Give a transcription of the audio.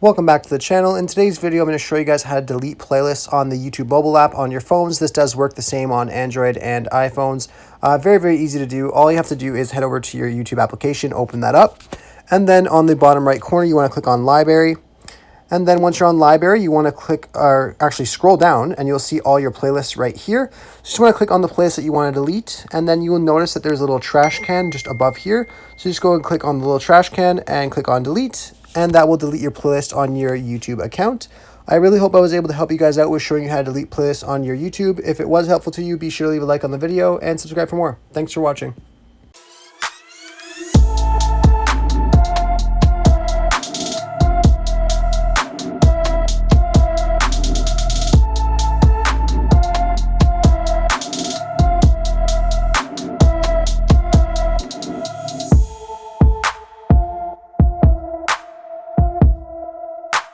Welcome back to the channel. In today's video, I'm going to show you guys how to delete playlists on the YouTube mobile app on your phones. This does work the same on Android and iPhones. Very easy to do. All you have to do is head over to your YouTube application, open that up, and then on the bottom right corner, you want to click on Library. And then once you're on Library, you want to click, or actually scroll down, and you'll see all your playlists right here. So you just want to click on the playlist that you want to delete, and then you will notice that there's a little trash can just above here. So just go and click on the little trash can and click on Delete, and that will delete your playlist on your YouTube account. I really hope I was able to help you guys out with showing you how to delete playlists on your YouTube. If it was helpful to you, be sure to leave a like on the video and subscribe for more. Thanks for watching.